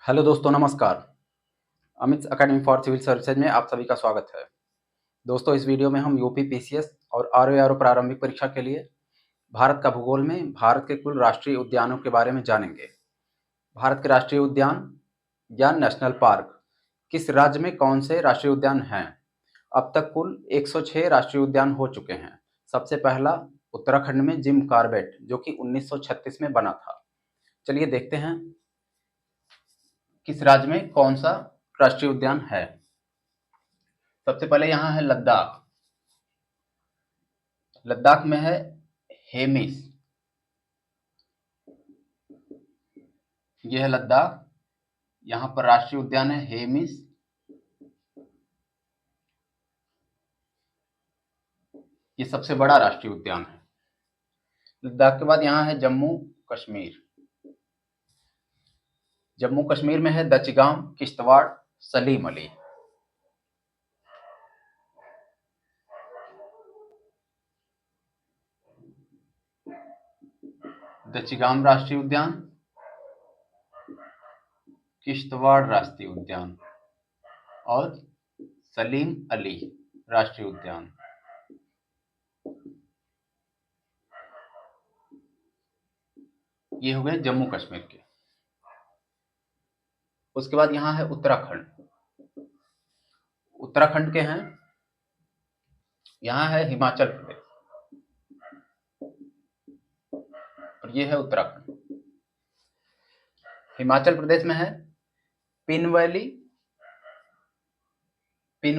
Hello दोस्तों, नमस्कार। Amit academy for civil services में आप सभी का स्वागत है। दोस्तों, इस वीडियो में हम यूपी पीसीएस और आरओ प्रारंभिक परीक्षा के लिए भारत का भूगोल में भारत के कुल राष्ट्रीय उद्यानों के बारे में जानेंगे। भारत के राष्ट्रीय उद्यान या नेशनल पार्क किस राज्य में कौन से राष्ट्रीय उद्यान हैं? अब तक कुल 106 राष्ट्रीय उद्यान हो चुके हैं। सबसे पहला उत्तराखंड में जिम कॉर्बेट, जो कि 1936 में बना था। चलिए देखते हैं किस राज्य में कौन सा राष्ट्रीय उद्यान है। सबसे पहले यहाँ है लद्दाख। लद्दाख में है हेमिस। यह है लद्दाख। यहाँ पर राष्ट्रीय उद्यान है हेमिस। ये सबसे बड़ा राष्ट्रीय उद्यान है। लद्दाख के बाद यहाँ है जम्मू कश्मीर। जम्मू कश्मीर में है दचगाम, किश्तवाड़, सलीम अली। दचगाम राष्ट्रीय उद्यान, किश्तवाड़ राष्ट्रीय उद्यान और सलीम अली राष्ट्रीय उद्यान। ये हो गए जम्मू कश्मीर के। उसके बाद यहाँ है उत्तराखंड। उत्तराखंड के हैं, यहाँ है हिमाचल प्रदेश और ये है उत्तराखंड। हिमाचल प्रदेश में है पिन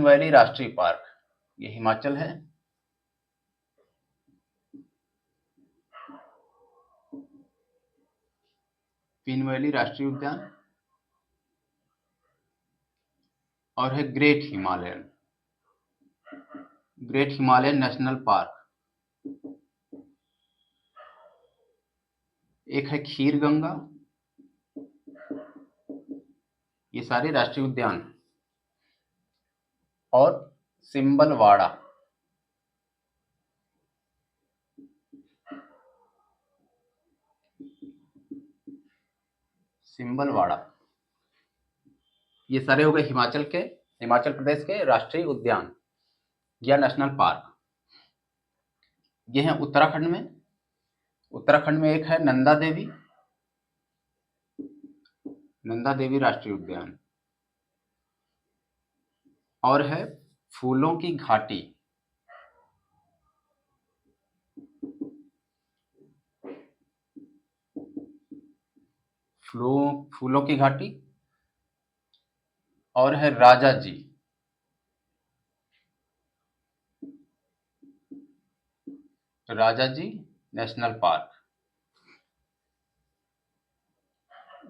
वैली राष्ट्रीय पार्क। ये हिमाचल है। पिन वैली राष्ट्रीय उद्यान और है ग्रेट हिमालयन नेशनल पार्क। एक है खीर गंगा। ये सारे राष्ट्रीय उद्यान हैं। और सिंबलवाड़ा। ये सारे हो गए हिमाचल प्रदेश के राष्ट्रीय उद्यान या नेशनल पार्क। ये है उत्तराखंड में एक है नंदा देवी राष्ट्रीय उद्यान और है फूलों की घाटी। फूलों की घाटी और है Rajaji national park.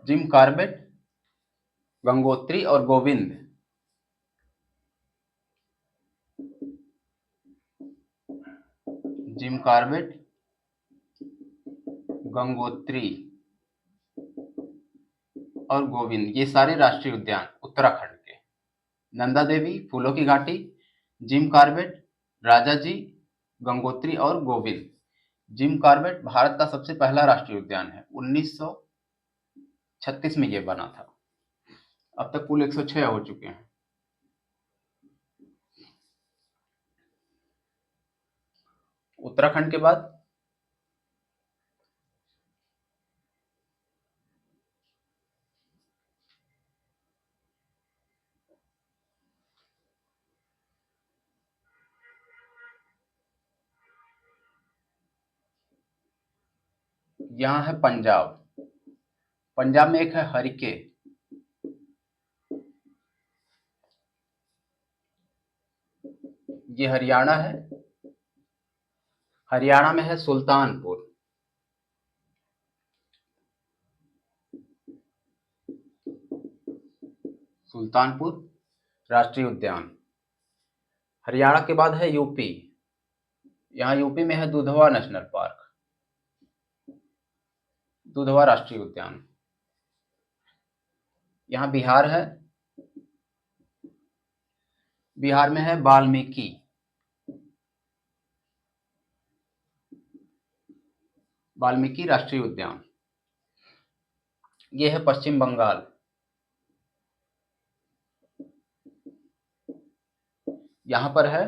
Jim Corbett, Gangotri और गोविंद। जिम कॉर्बेट, गंगोत्री और गोविंद, ये सारे राष्ट्रीय उद्यान उत्तराखंड के। नंदा देवी, फूलों की घाटी, जिम कॉर्बेट, राजा जी, गंगोत्री और गोविंद। जिम कॉर्बेट भारत का सबसे पहला राष्ट्रीय उद्यान है। 1936 में ये बना था। अब तक कुल 106 हो चुके हैं। उत्तराखंड के बाद यहाँ है पंजाब में एक है हरिके। ये हरियाणा है। हरियाणा में है सुल्तानपुर राष्ट्रीय उद्यान। हरियाणा के बाद है यूपी। यहाँ यूपी में है दुधवा नेशनल पार्क, दुधवा राष्ट्रीय उद्यान। यहाँ बिहार में है वाल्मीकि राष्ट्रीय उद्यान। ये है पश्चिम बंगाल। यहाँ पर है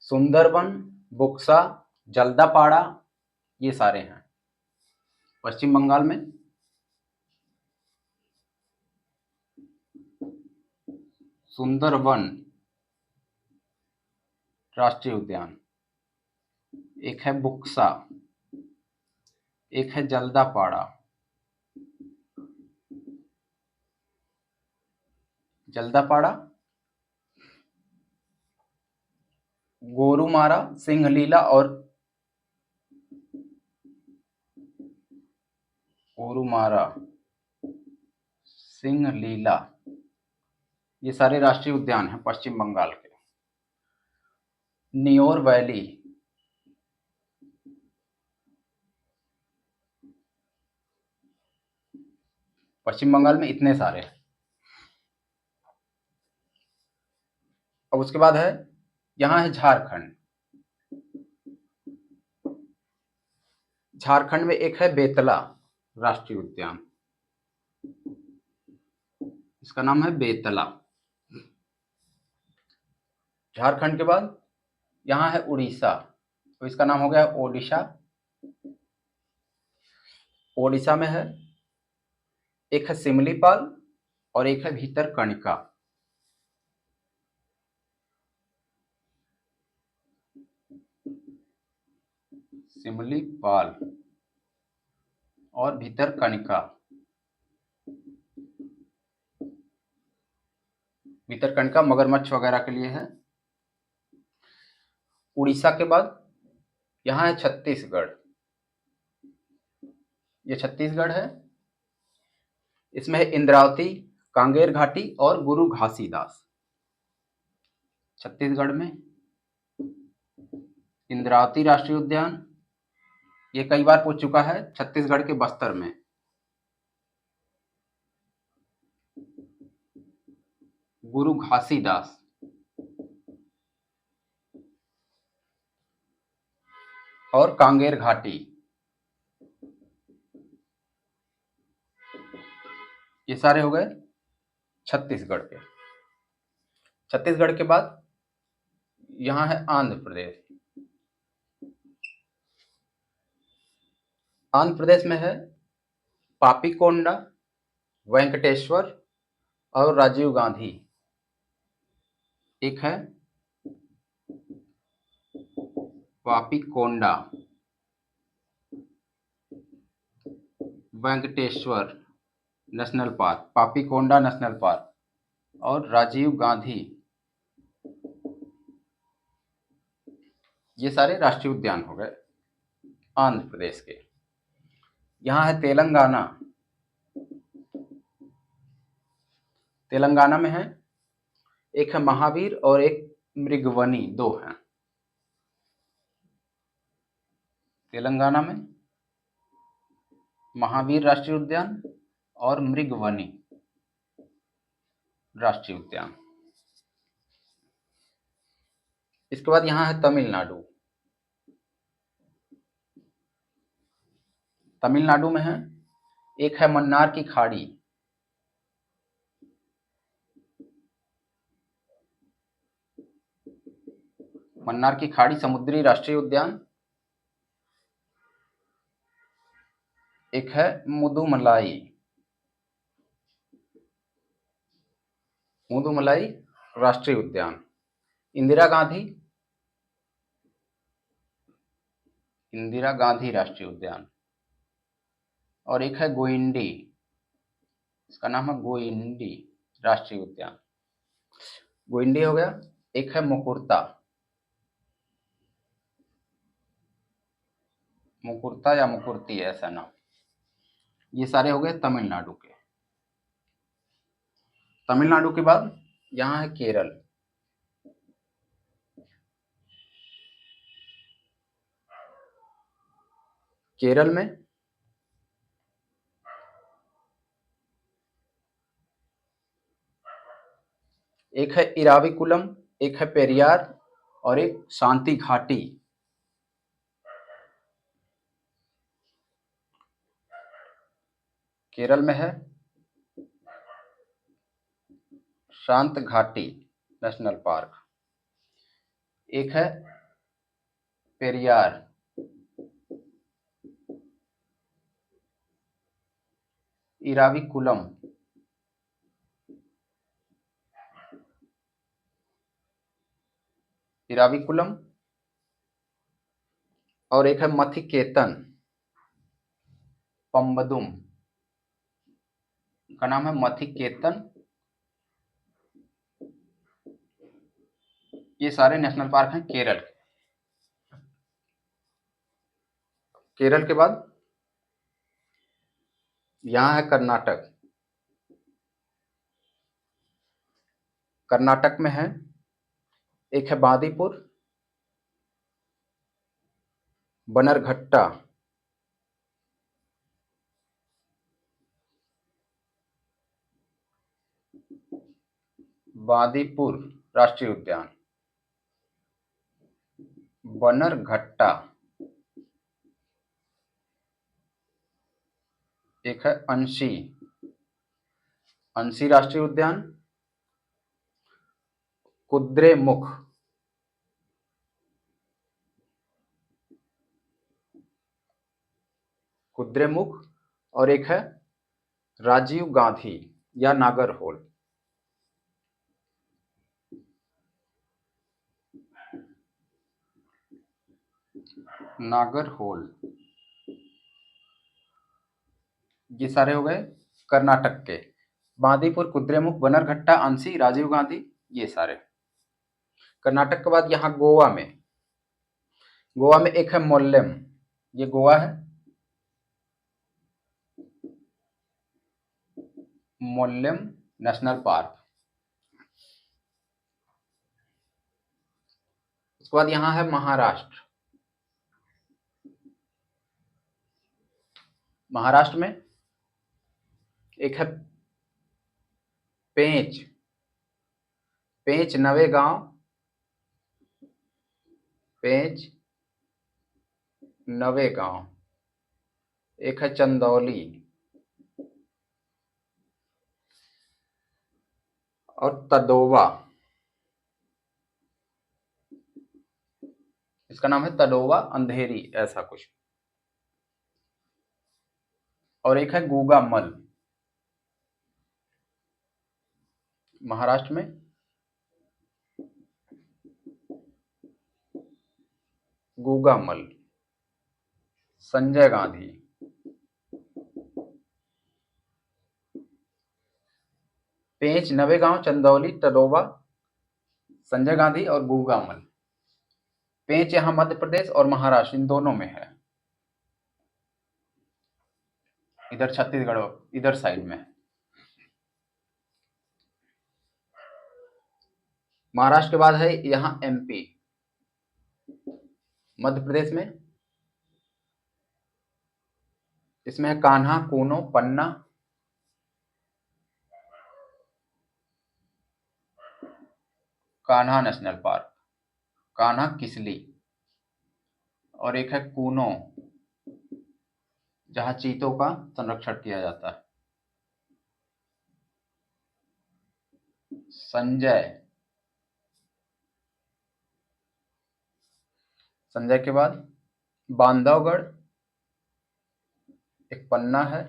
सुंदरबन, बुक्सा, जल्दापाड़ा, ये सारे हैं पश्चिम बंगाल में। सुंदरबन राष्ट्रीय उद्यान, एक है बुक्सा, एक है जल्दापाड़ा। जल्दापाड़ा, गोरुमारा, सिंहलीला और गोरुमारा, सिंहलीला, ये सारे राष्ट्रीय उद्यान हैं पश्चिम बंगाल के। नियोर वैली, पश्चिम बंगाल में इतने सारे हैं। अब उसके बाद है, यहाँ है झारखंड। झारखंड में एक है बेतला राष्ट्रीय उद्यान, इसका नाम है बेतला। झारखंड के बाद यहाँ है उड़ीसा, तो इसका नाम हो गया ओडिशा। ओडिशा में है, एक है सिमलीपाल और एक है भीतरकनिका। सिमलीपाल और भीतरकनिका। भीतरकनिका मगरमच्छ वगैरह के लिए है। उड़ीसा के बाद यहाँ है छत्तीसगढ़, ये छत्तीसगढ़ है। इसमें है इंद्रावती, कांगेर घाटी और गुरु घासीदास। छत्तीसगढ़ में इंद्रावती राष्ट्रीय उद्यान, ये कई बार पूछ चुका है, छत्तीसगढ़ के बस्तर में। गुरु घासीदास और कांगेर घाटी, ये सारे हो गए छत्तीसगढ़ के। छत्तीसगढ़ के बाद यहाँ है आंध्र प्रदेश। आंध्र प्रदेश में है पापीकोंडा, वेंकटेश्वर और राजीव गांधी। एक है Papikonda, Venkateswara national park, Papikonda national park और राजीव गांधी, ये सारे राष्ट्रीय उद्यान हो गए आंध्र प्रदेश के। यहाँ है तेलंगाना। तेलंगाना में है, एक है महावीर और एक मृगवनी, दो हैं तेलंगाना में। महावीर राष्ट्रीय उद्यान और मृगवनी राष्ट्रीय उद्यान। इसके बाद यहाँ है तमिलनाडु। तमिलनाडु में है, एक है मन्नार की खाड़ी, मन्नार की खाड़ी समुद्री राष्ट्रीय उद्यान। एक है मुदुमलाई, मुदुमलाई राष्ट्रीय उद्यान। इंदिरा गांधी, इंदिरा गांधी राष्ट्रीय उद्यान। और एक है गोइंडी, इसका नाम है गोइंडी राष्ट्रीय उद्यान। गोइंडी हो गया। एक है मुकुरता, मुकुरता या मुकुरती है ऐसा नाम। ये सारे हो गए तमिलनाडु के। तमिलनाडु के बाद यहाँ है केरल। केरल में एक है इराविकुलम, एक है पेरियार और एक शांति घाटी। केरल में है शांत घाटी नेशनल पार्क। एक है पेरियार, इराविकुलम, इराविकुलम, और एक है मथिकेतन, पम्बदुम। का नाम है मथिकेतन। ये सारे नेशनल पार्क हैं केरल के। केरल के बाद यहाँ है कर्नाटक। कर्नाटक में है, एक है बांदीपुर, बनरघट्टा, बांदीपुर राष्ट्रीय उद्यान, बनरघट्टा। एक है अंशी, अंशी राष्ट्रीय उद्यान, कुद्रेमुख, कुद्रेमुख, और एक है राजीव गांधी या नागरहोल। नागरहोल। ये सारे हो गए कर्नाटक के। बांदीपुर, कुद्रेमुख, बनरघट्टा, अंशी, राजीव गांधी, ये सारे। कर्नाटक के बाद यहाँ गोवा में, गोवा में एक है मोल्लेम। ये गोवा है, मोल्लेम नेशनल पार्क। उसके बाद यहाँ है महाराष्ट्र। महाराष्ट्र में एक है पेंच, पेंच नवेगांव, पेंच नवेगांव। एक है चंदौली और तडोवा। इसका नाम है तडोवा अंधेरी, ऐसा कुछ। और एक है गूगामल। महाराष्ट्र में गूगामल, संजय गांधी। पेंच नवेगांव, चंदौली, तडोवा, संजय गांधी और गूगामल। पेंच यहाँ मध्य प्रदेश और महाराष्ट्र इन दोनों में है, इधर छत्तीसगढ़ इधर साइड में। महाराष्ट्र के बाद है यहाँ एमपी। मध्य प्रदेश में इसमें है कान्हा, कूनो, पन्ना, कान्हा नेशनल पार्क, कान्हा किसली, और एक है कूनो जहां चीतों का संरक्षण किया जाता है। संजय, संजय के बाद बांधवगढ़, एक पन्ना है,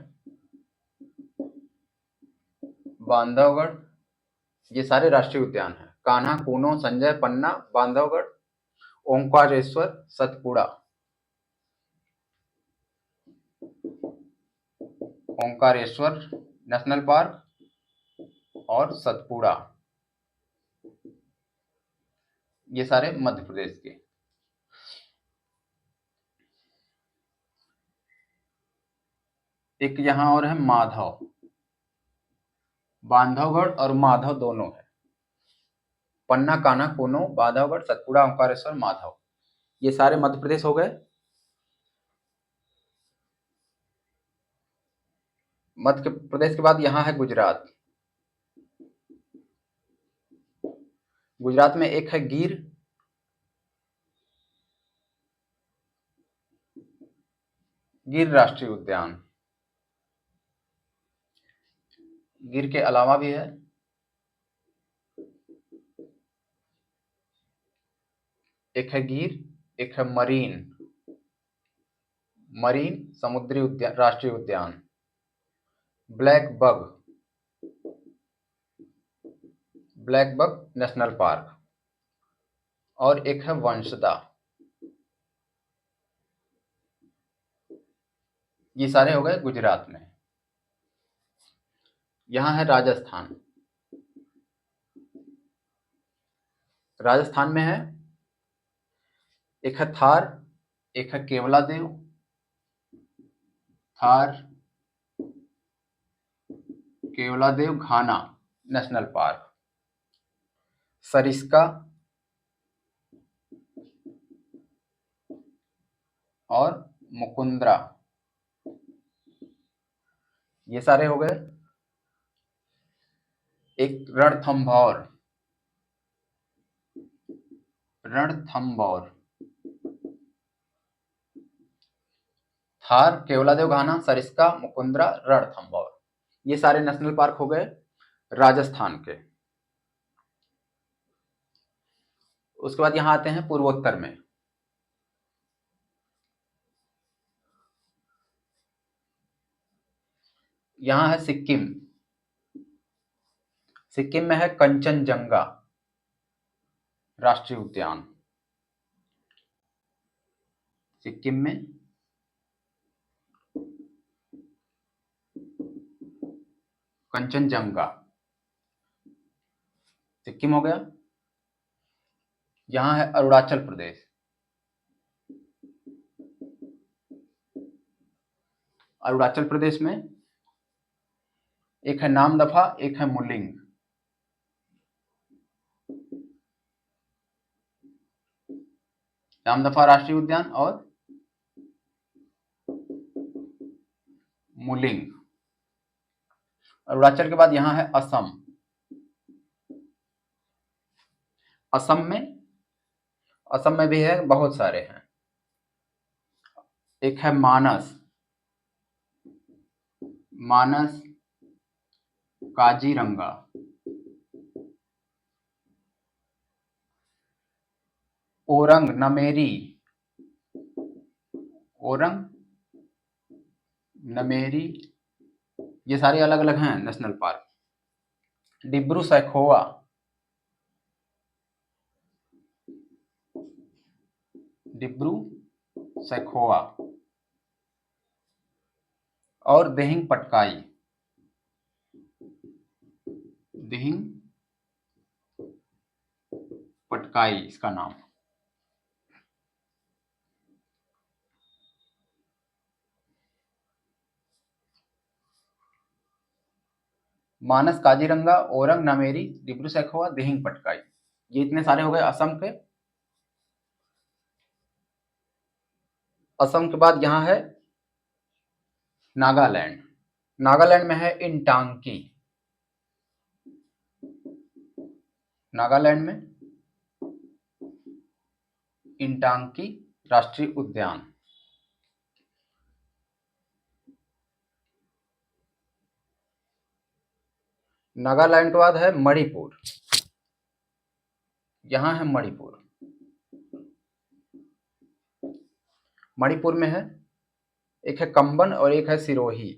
बांधवगढ़। ये सारे राष्ट्रीय उद्यान हैं, कान्हा, कूनो, संजय, पन्ना, बांधवगढ़, ओंकारेश्वर, सतपुड़ा। ओंकारेश्वर नेशनल पार्क और सतपुड़ा, ये सारे मध्य प्रदेश के। एक यहाँ और है माधव, बांधवगढ़ और माधव दोनों है। पन्ना, कान्हा, कूनो, बांधवगढ़, सतपुड़ा, ओंकारेश्वर, माधव, ये सारे मध्य प्रदेश हो गए। मध्य प्रदेश के बाद यहाँ है गुजरात। गुजरात में एक है गिर, गिर राष्ट्रीय उद्यान। गिर के अलावा भी है एक है गिर, एक है मरीन, मरीन समुद्री उद्यान, राष्ट्रीय उद्यान, black bug, black bug national park, और एक है वंशदा। ये सारे हो गए गुजरात में। यहाँ है राजस्थान। राजस्थान में है, एक है थार, एक है केवलादेव, थार केवलादेव घाना नेशनल पार्क, सरिस्का और मुकुंदरा। ये सारे हो गए। एक रणथंभौर, रणथंभौर, थार केवलादेव घाना सरिस्का मुकुंदरा रणथंभौर। ये सारे नेशनल पार्क हो गए राजस्थान के। उसके बाद यहां आते हैं पूर्वोत्तर में। यहां है सिक्किम। सिक्किम में है कंचनजंगा राष्ट्रीय उद्यान। सिक्किम में कंचनजंगा, सिक्किम हो गया। यहां है अरुणाचल प्रदेश। अरुणाचल प्रदेश में एक है नामदफा, एक है मुलिंग। नामदफा राष्ट्रीय उद्यान और मुलिंग। अरुणाचल के बाद यहां है असम। असम में भी है, बहुत सारे हैं। एक है मानस, मानस काजीरंगा, ओरंग नमेरी, ओरंग नमेरी। ये सारे अलग अलग हैं नेशनल पार्क। डिब्रू सैखोवा, डिब्रू सैखोवा और दिहिंग पटकाई, दिहिंग पटकाई इसका नाम। मानस काजीरंगा, ओरंग नामेरी, डिब्रू सैखोवा, दिहिंग पटकाई। ये इतने सारे हो गए असम के। असम के बाद यहां है नागालैंड। नागालैंड में है इंटांकी। नागालैंड में इंटांकी राष्ट्रीय उद्यान। नागालैंड के बाद है मणिपुर। यहां है मणिपुर। मणिपुर में है, एक है कंबन और एक है सिरोही।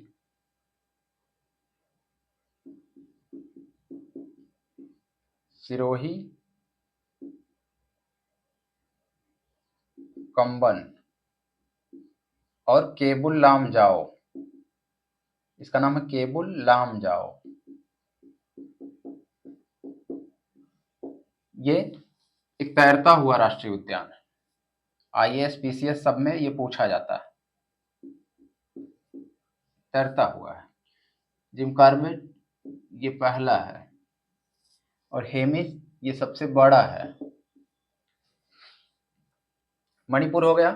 सिरोही, कंबन और केबुल लामजाओ। इसका नाम है केबुल लामजाओ। ये एक तैरता हुआ राष्ट्रीय उद्यान है। आईएएस पीसीएस सब में ये पूछा जाता है। तैरता हुआ है। जिम कॉर्बेट ये पहला है और हेमिस ये सबसे बड़ा है। मणिपुर हो गया।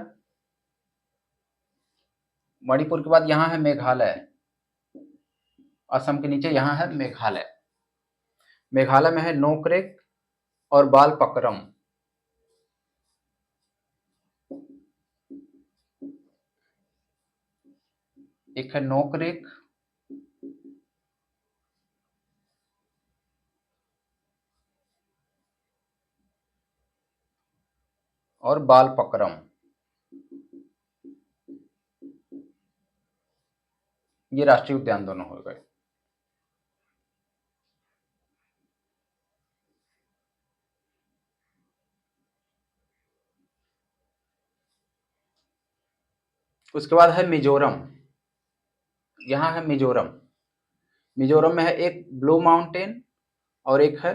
मणिपुर के बाद यहां है मेघालय। असम के नीचे यहां है मेघालय। मेघालय में है नोकरेक और बालपक्रम। एक है नोकरेक और बालपक्रम, ये राष्ट्रीय उद्यान दोनों हो गए। उसके बाद है मिजोरम। यहाँ है मिजोरम। मिजोरम में है एक ब्लू माउंटेन और एक है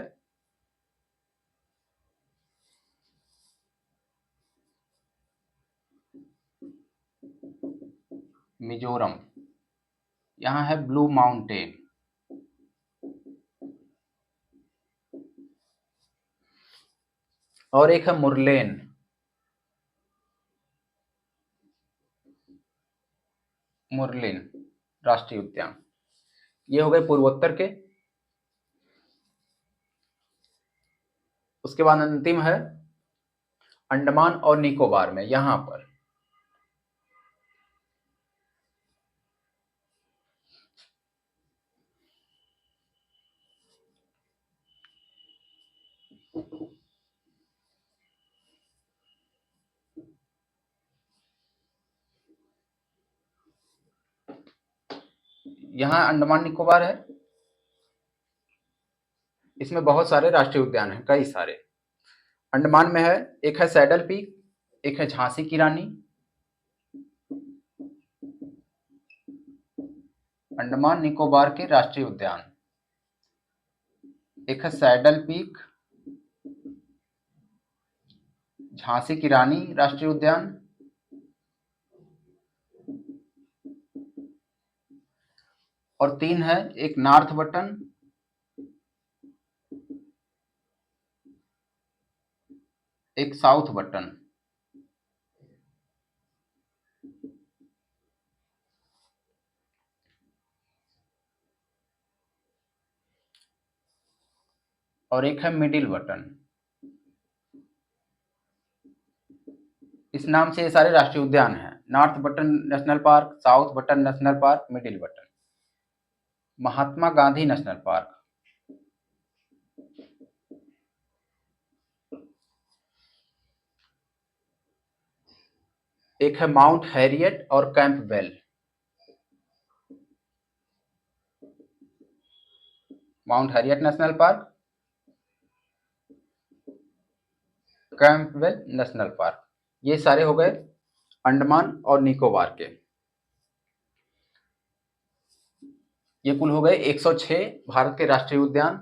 मिजोरम। यहाँ है ब्लू माउंटेन। और एक है मुरलेन। मुरलेन राष्ट्रीय उद्यान। ये हो गए पूर्वोत्तर के। उसके बाद अंतिम है अंडमान और निकोबार में, यहां पर यहाँ अंडमान निकोबार है। इसमें बहुत सारे राष्ट्रीय उद्यान हैं, कई सारे। अंडमान में है, एक है सैडल पीक, एक है झांसी की रानी। अंडमान निकोबार के राष्ट्रीय उद्यान, एक है सैडल पीक, झांसी की रानी राष्ट्रीय उद्यान, और 3 है, एक नॉर्थ बटन, एक साउथ बटन। और एक है मिडिल बटन। इस नाम से ये सारे राष्ट्रीय उद्यान हैं। North Button national park, south Button national park, middle Button. Mahatma Gandhi national park, एक है माउंट हैरियट और Campbell. Mount Harriet national park, Campbell national park, ये सारे हो गए अंडमान और निकोबार के। ये कुल हो गए 106 भारत के राष्ट्रीय उद्यान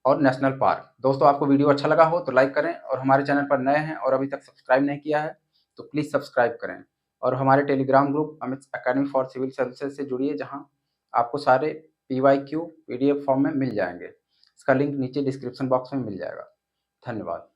और नेशनल पार्क। दोस्तों, आपको वीडियो अच्छा लगा हो तो लाइक करें, और हमारे चैनल पर नए हैं और अभी तक सब्सक्राइब नहीं किया है तो प्लीज़ सब्सक्राइब करें। और हमारे Telegram group Amit academy for civil services से जुड़िए, जहां आपको सारे PYQ PDF फॉर्म में मिल जाएंगे। इसका लिंक नीचे डिस्क्रिप्शन बॉक्स में मिल जाएगा। धन्यवाद।